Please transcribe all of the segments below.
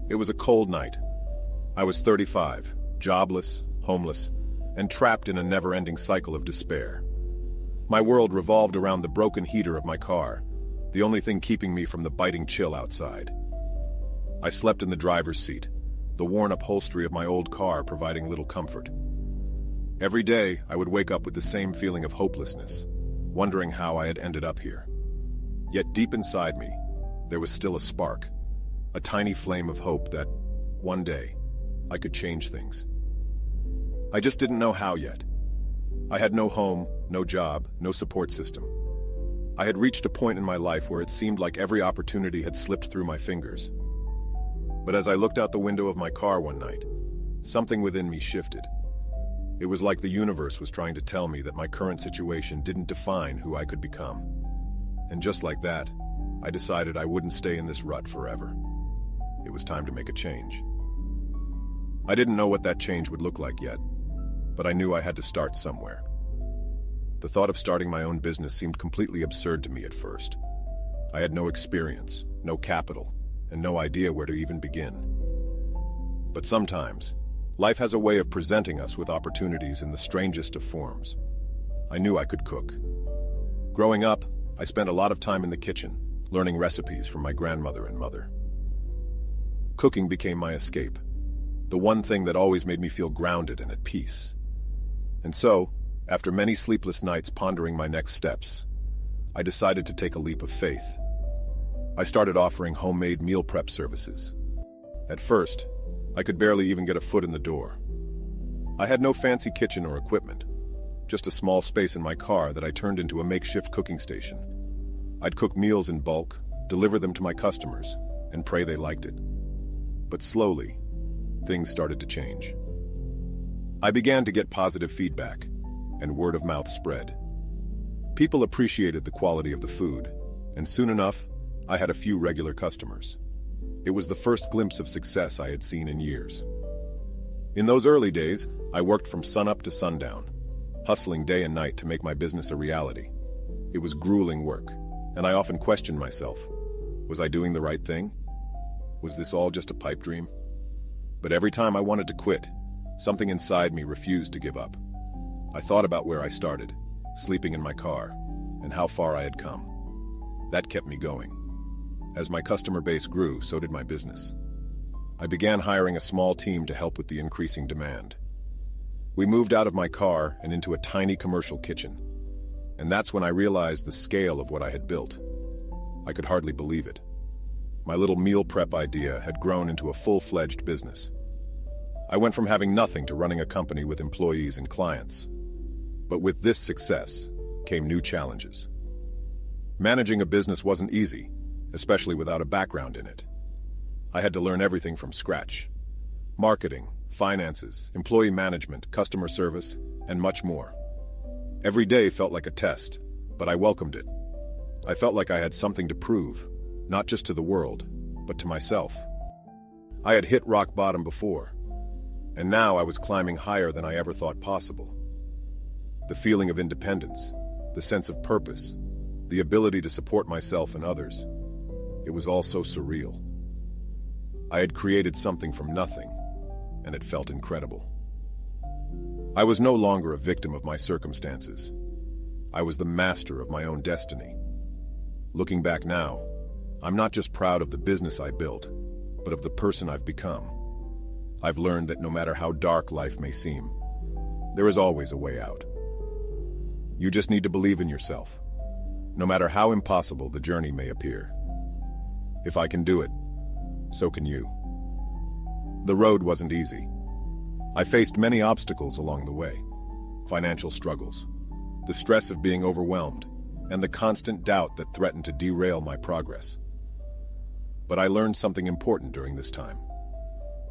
It was a cold night. I was 35, jobless, homeless, and trapped in a never-ending cycle of despair. My world revolved around the broken heater of my car, the only thing keeping me from the biting chill outside. I slept in the driver's seat, the worn upholstery of my old car providing little comfort. Every day, I would wake up with the same feeling of hopelessness, wondering how I had ended up here. Yet deep inside me, there was still a spark, a tiny flame of hope that, one day, I could change things. I just didn't know how yet. I had no home, no job, no support system. I had reached a point in my life where it seemed like every opportunity had slipped through my fingers. But as I looked out the window of my car one night, something within me shifted. It was like the universe was trying to tell me that my current situation didn't define who I could become. And just like that, I decided I wouldn't stay in this rut forever. It was time to make a change. I didn't know what that change would look like yet, but I knew I had to start somewhere. The thought of starting my own business seemed completely absurd to me at first. I had no experience, no capital, and no idea where to even begin. But sometimes, life has a way of presenting us with opportunities in the strangest of forms. I knew I could cook. Growing up, I spent a lot of time in the kitchen, learning recipes from my grandmother and mother. Cooking became my escape, the one thing that always made me feel grounded and at peace. And so, after many sleepless nights pondering my next steps, I decided to take a leap of faith. I started offering homemade meal prep services. At first, I could barely even get a foot in the door. I had no fancy kitchen or equipment, just a small space in my car that I turned into a makeshift cooking station. I'd cook meals in bulk, deliver them to my customers, and pray they liked it. But slowly, things started to change. I began to get positive feedback, and word of mouth spread. People appreciated the quality of the food, and soon enough, I had a few regular customers. It was the first glimpse of success I had seen in years. In those early days, I worked from sunup to sundown, hustling day and night to make my business a reality. It was grueling work, and I often questioned myself. Was I doing the right thing? Was this all just a pipe dream? But every time I wanted to quit, something inside me refused to give up. I thought about where I started, sleeping in my car, and how far I had come. That kept me going. As my customer base grew, so did my business. I began hiring a small team to help with the increasing demand. We moved out of my car and into a tiny commercial kitchen. And that's when I realized the scale of what I had built. I could hardly believe it. My little meal prep idea had grown into a full-fledged business. I went from having nothing to running a company with employees and clients. But with this success came new challenges. Managing a business wasn't easy, especially without a background in it. I had to learn everything from scratch. Marketing, finances, employee management, customer service, and much more. Every day felt like a test, but I welcomed it. I felt like I had something to prove, not just to the world, but to myself. I had hit rock bottom before, and now I was climbing higher than I ever thought possible. The feeling of independence, the sense of purpose, the ability to support myself and others, it was all so surreal. I had created something from nothing, and it felt incredible. I was no longer a victim of my circumstances. I was the master of my own destiny. Looking back now, I'm not just proud of the business I built, but of the person I've become. I've learned that no matter how dark life may seem, there is always a way out. You just need to believe in yourself, no matter how impossible the journey may appear. If I can do it, so can you. The road wasn't easy. I faced many obstacles along the way. Financial struggles, the stress of being overwhelmed, and the constant doubt that threatened to derail my progress. But I learned something important during this time.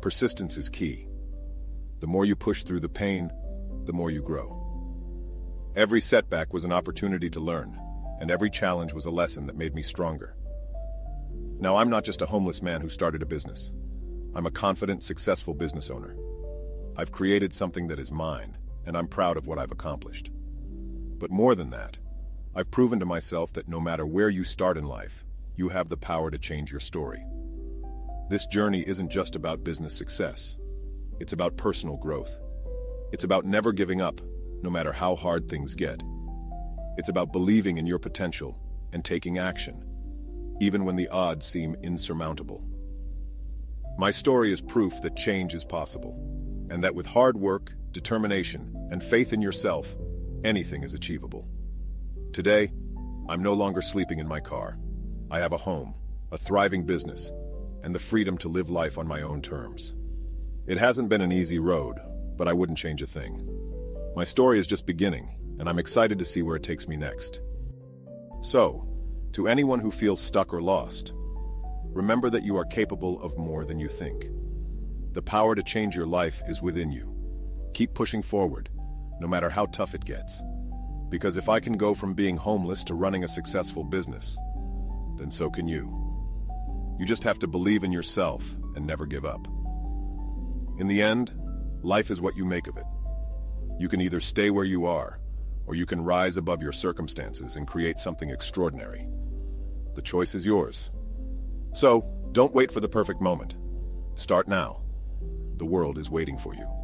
Persistence is key. The more you push through the pain, the more you grow. Every setback was an opportunity to learn, and every challenge was a lesson that made me stronger. Now, I'm not just a homeless man who started a business. I'm a confident, successful business owner. I've created something that is mine, and I'm proud of what I've accomplished. But more than that, I've proven to myself that no matter where you start in life, you have the power to change your story. This journey isn't just about business success. It's about personal growth. It's about never giving up, no matter how hard things get. It's about believing in your potential and taking action, even when the odds seem insurmountable. My story is proof that change is possible, and that with hard work, determination, and faith in yourself, anything is achievable. Today, I'm no longer sleeping in my car. I have a home, a thriving business, and the freedom to live life on my own terms. It hasn't been an easy road, but I wouldn't change a thing. My story is just beginning, and I'm excited to see where it takes me next. So, to anyone who feels stuck or lost, remember that you are capable of more than you think. The power to change your life is within you. Keep pushing forward, no matter how tough it gets. Because if I can go from being homeless to running a successful business, then so can you. You just have to believe in yourself and never give up. In the end, life is what you make of it. You can either stay where you are, or you can rise above your circumstances and create something extraordinary. The choice is yours. So, don't wait for the perfect moment. Start now. The world is waiting for you.